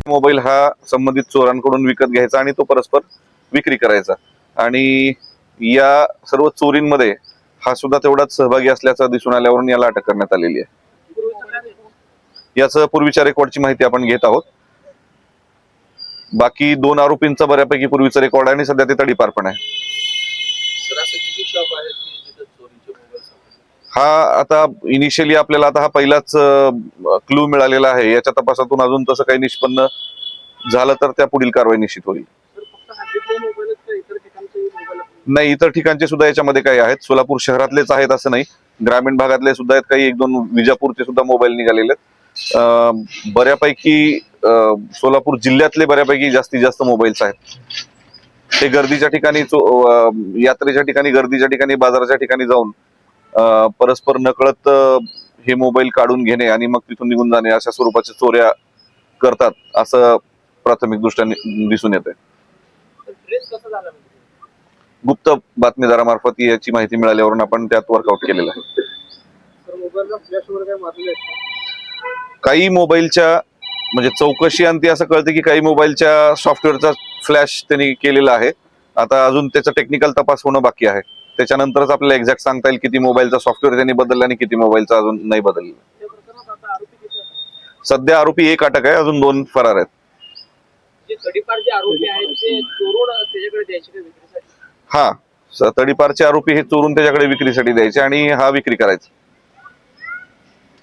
Mobile हा संबंधित चोरांकडून विकत घ्यायचा आणि तो परस्पर विक्री करायचा। आणि या सर्व चोरींमध्ये हा सुद्धा तेवढाच सहभागी असल्याचं दिसून आल्यावरून याला अटक करण्यात आलेली आहे। याचं पूर्वीच्या रेकॉर्डची माहिती आपण घेत आहोत। बाकी 2 आरोपींचा बऱ्यापैकी पूर्वीचा रेकॉर्ड आहे आणि सध्या ते तडीपार पण आहे। हा आता इनिशियली आपल्याला आता हा पहिलाच क्लू मिळालेला आहे। याच्या तपासातून अजून तसं काही निष्पन्न झालं तर त्या पुढील कारवाई निश्चित होईल। नाही, इतर ठिकाणचे सुद्धा याच्यामध्ये काही आहेत। सोलापूर शहरातलेच आहेत असं नाही, ग्रामीण भागातले सुद्धा आहेत, काही 1-2 विजापूरचे सुद्धा मोबाईल निघालेले आहेत। बऱ्यापैकी सोलापूर जिल्ह्यातले बऱ्यापैकी जास्तीत जास्त मोबाईल्स आहेत। ते गर्दीच्या ठिकाणी, यात्रेच्या ठिकाणी, गर्दीच्या ठिकाणी, बाजाराच्या ठिकाणी जाऊन परस्पर नकळत हे मोबाईल काढून घेणे आणि मग तिथून निघून जाणे अशा स्वरूपाच्या चोऱ्या करतात असं प्राथमिक दृष्ट्या दिसून येते। गुप्त बातमीदारामार्फत याची माहिती मिळाल्यावरून आपण त्यात वर्कआउट केलेलं आहे। काही मोबाईलच्या म्हणजे चौकशी अंती असं कळतं की काही मोबाईलच्या सॉफ्टवेअरचा फ्लॅश त्यांनी केलेला आहे। आता अजून त्याचा टेक्निकल तपास होणं बाकी आहे। त्याच्यानंतरच आपल्याला एक्झॅक्ट सांगता येईल किती मोबाईलचा सॉफ्टवेअर त्यांनी बदलला आणि किती मोबाईलचा अजून नाही बदलला। सध्या आरोपी 1 अटक आहे, अजून 2 फरार आहेत। हा, तडीपारचे आरोपी हे चोरून त्याच्याकडे विक्रीसाठी द्यायचे आणि हा विक्री करायचा।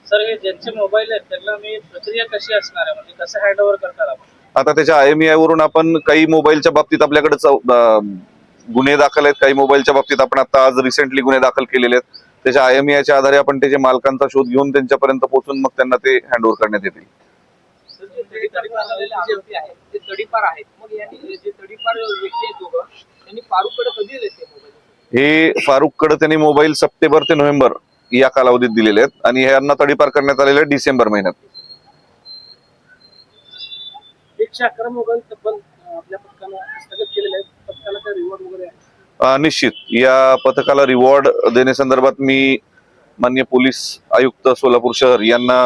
सर, हे ज्यांचे मोबाईल आहेत त्यांना मी प्रक्रिया कशी असणार आहे, म्हणजे कसं हँडओव्हर करणार आपण? आता त्याच्या IMEI वरून आपण काही मोबाईलच्या बाबतीत आपल्याकडे गुन्हे दाखल आहेत, काही मोबाईलच्या बाबतीत आपण आता आज रिसेंटली गुन्हे दाखल केलेले आहेत। त्याच्या IMEIच्या आधारे आपण त्याच्या मालकांचा शोध घेऊन त्यांच्यापर्यंत पोहोचून मग त्यांना ते हँडओव्हर करण्यात येतील। हे फारुककडे त्यांनी मोबाईल सप्टेंबर ते नोव्हेंबर या कालावधीत दिलेले आहेत आणि यांना तडीपार करण्यात आलेले आहे डिसेंबर महिन्यात। 111 मोबाईल तब्बल आपल्या पथकाला हस्तगत केलेले आहेत। पथकाला काय रिवॉर्ड वगैरे आहे? निश्चित या पथकाला रिवॉर्ड देण्यासंदर्भात मी माननीय पोलीस आयुक्त सोलापूर शहर यांना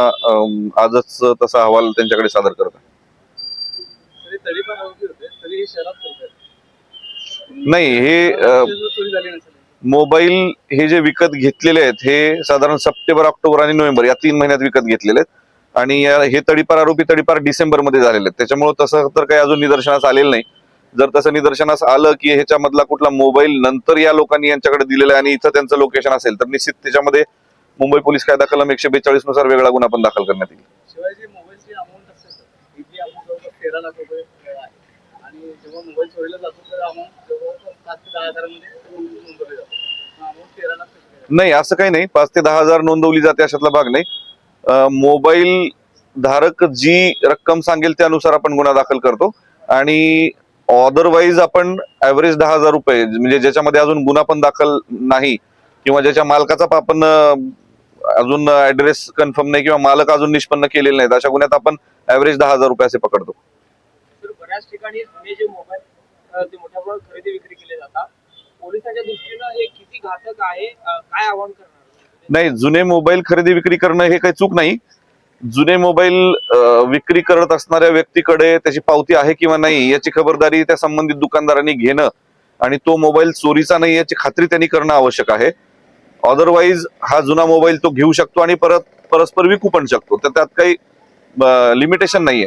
आजच तसा अहवाल त्यांच्याकडे सादर करत आहे। नाही, हे मोबाईल हे जे विकत घेतलेले आहेत हे साधारण सप्टेंबर, ऑक्टोबर आणि नोव्हेंबर या 3 महिन्यात विकत घेतलेले आहेत आणि हे तडीपार आरोपी तडीपार डिसेंबर मध्ये झालेले आहेत। त्याच्यामुळे तसं तर काही अजून निदर्शनास आलेलं नाही। जर तसं निदर्शनास आलं की ह्याच्यामधला कुठला मोबाईल नंतर या लोकांनी यांच्याकडे दिलेला आहे आणि इथं त्यांचं लोकेशन असेल तर निश्चित त्याच्यामध्ये मुंबई पोलीस कायदा कलम 142 नुसार वेगळा गुन्हा पण दाखल करण्यात येईल। शिवाय जी मोबाईलची अमाऊंट असते सर, ही अमाऊंट 13 लाख रुपये आहे आणि जेव्हा मोबाईल चोरीला जातो तर अमाऊंट जवळपास 5 ते 10 हजारामध्ये नोंदवली जाते। अमाऊंट 13 लाख नाही, असं काही नाही, 5 ते 10 हजार नोंदवली जाते अशातला भाग नाही। मोबाईल धारक जी रक्कम सांगेल त्यानुसार आपण गुन्हा दाखल करतो आणि अदरवाईज आपण ऍव्हरेज 10,000 रुपये म्हणजे ज्याच्यामध्ये अजून गुन्हा पण दाखल नाही किंवा ज्याच्या मालकाचा आपण अजून ऍड्रेस कन्फर्म नाही किंवा मालक अजून निष्पन्न केलेले नाहीत अशा गुन्ह्यात आपण ऍव्हरेज 10,000 रुपये असे पकडतो। बऱ्याच ठिकाणी जुने जे मोबाईल ते मोठ्या प्रमाणात खरेदी विक्री केले जातात, पोलिसांच्या दृष्टीनं हे किती घातक आहे, काय आव्हान करणार? नाही, जुने मोबाईल खरेदी विक्री करणं हे काही चूक नाही। जुने मोबाईल विक्री करत असणाऱ्या व्यक्तीकडे त्याची पावती आहे किंवा नाही याची खबरदारी त्या संबंधित दुकानदारांनी घेणं आणि तो मोबाईल चोरीचा नाही याची खात्री त्यांनी करणं आवश्यक आहे। अदरवाईज हा जुना मोबाईल तो घेऊ शकतो आणि परस्पर विकू पण शकतो, तर त्यात काही लिमिटेशन नाहीये।